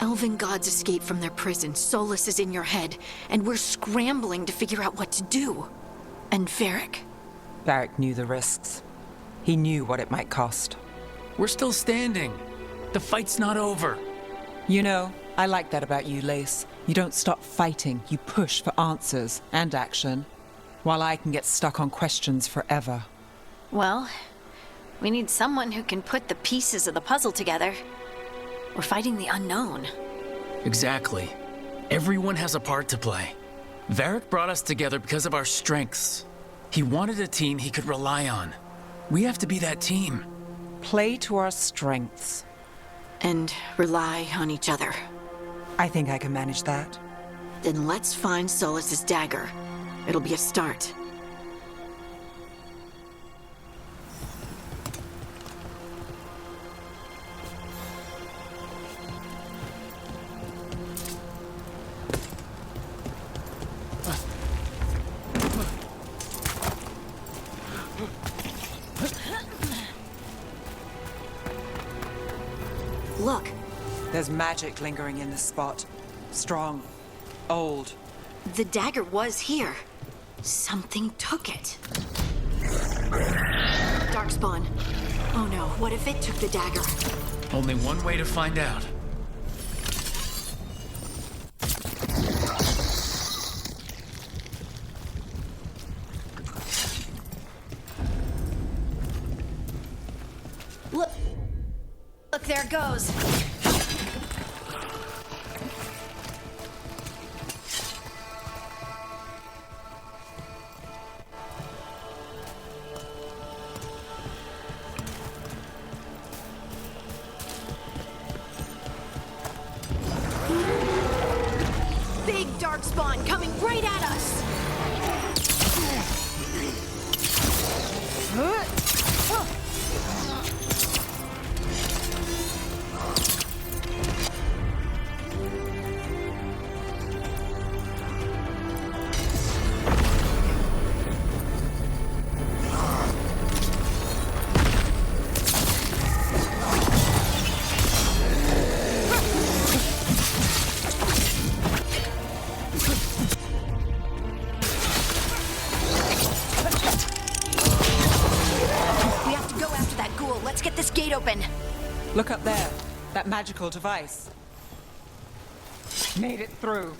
Elven gods escaped from their prison, Solas is in your head, and we're scrambling to figure out what to do. And Varric? Varric knew the risks. He knew what it might cost. We're still standing. The fight's not over. You know, I like that about you, Lace. You don't stop fighting, you push for answers and action, while I can get stuck on questions forever. Well, we need someone who can put the pieces of the puzzle together. We're fighting the unknown. Exactly. Everyone has a part to play. Varric brought us together because of our strengths. He wanted a team he could rely on. We have to be that team. Play to our strengths. And rely on each other. I think I can manage that. Then let's find Solas's dagger. It'll be a start. Look. There's magic lingering in this spot. Strong. Old. The dagger was here. Something took it. Darkspawn. Oh no, what if it took the dagger? Only one way to find out. Look. Look, there it goes. Big darkspawn coming right at us. Look up there. That magical device. Made it through.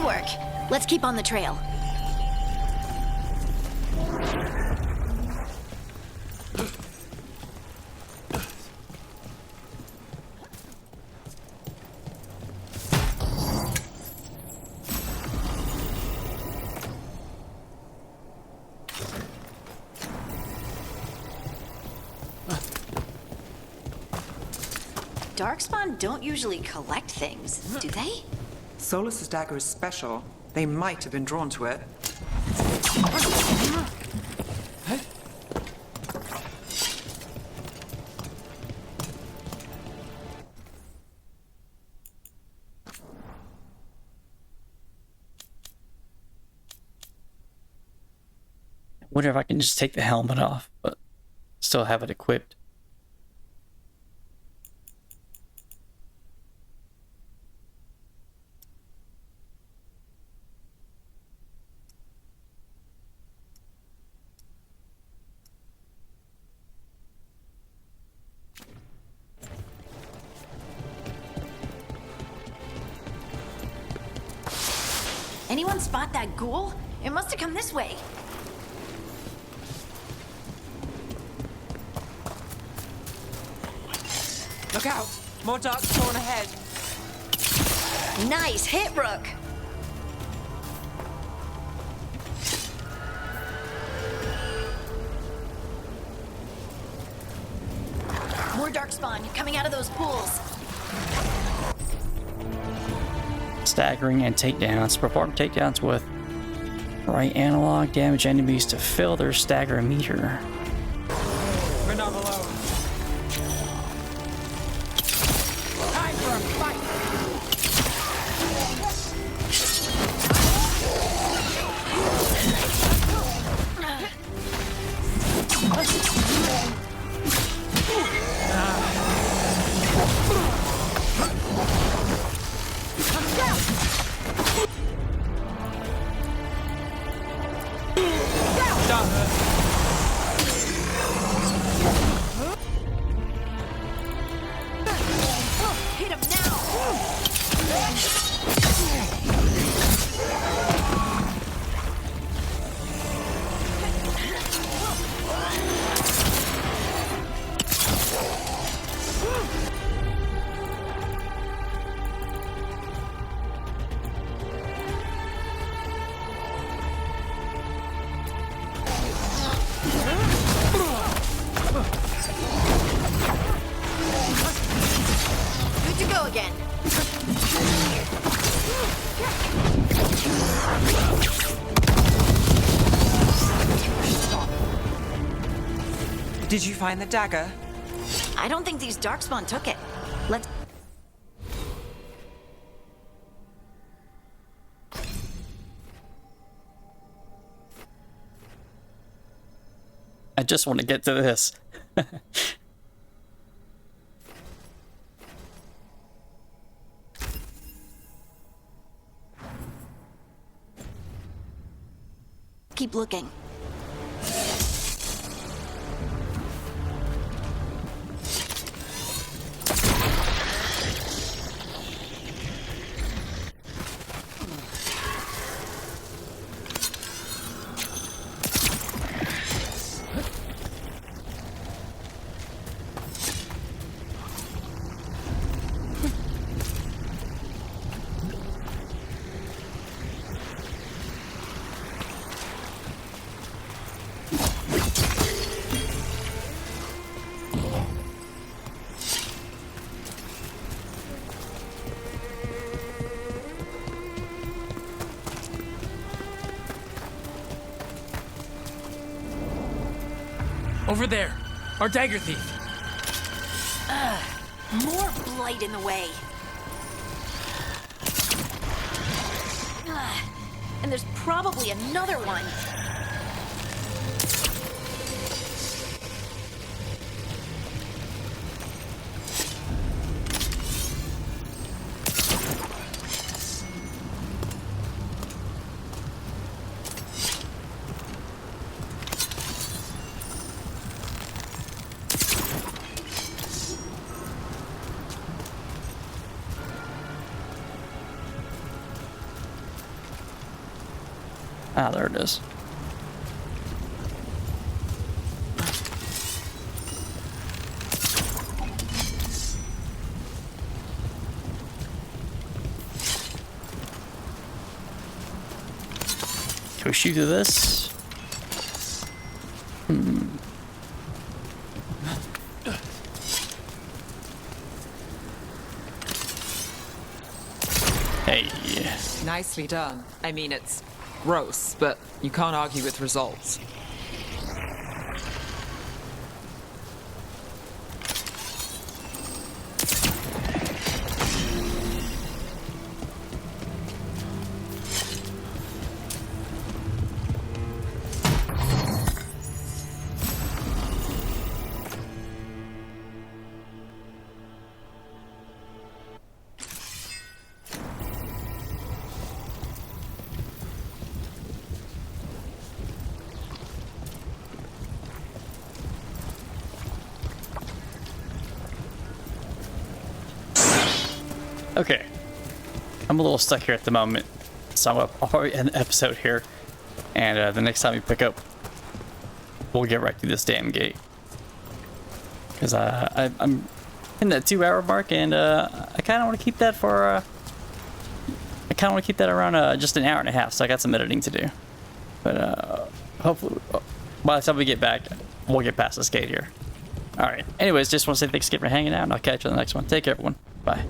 Good work. Let's keep on the trail. Darkspawn don't usually collect things, do they? Solas's dagger is special. They might have been drawn to it. I wonder if I can just take the helmet off, but still have it equipped. Anyone spot that ghoul? It must have come this way. Look out! More darkspawn ahead. Nice hit, Rook. More darkspawn coming out of those pools. Staggering and takedowns. Perform takedowns with right analog. Damage enemies to fill their stagger meter. We're not alone. Time for a fight! Hit him now! Good to go again. Did you find the dagger? I don't think these darkspawn took it. Let's... I just want to get to this. keep looking. Over there, our dagger thief. More blight in the way. And there's probably another one. Ah, there it is. Can we shoot through this? Hey. Nicely done. I mean, it's gross, but you can't argue with results. Okay. I'm a little stuck here at the moment, so I'm gonna probably end the episode here. And the next time we pick up, we'll get right through this damn gate. Because I'm in that 2-hour mark, and I kind of want to keep that for... I kind of want to keep that around just an hour and a half, so I got some editing to do. But hopefully, by the time we get back, we'll get past this gate here. Alright, anyways, just want to say thanks again for hanging out, and I'll catch you on the next one. Take care, everyone. Bye.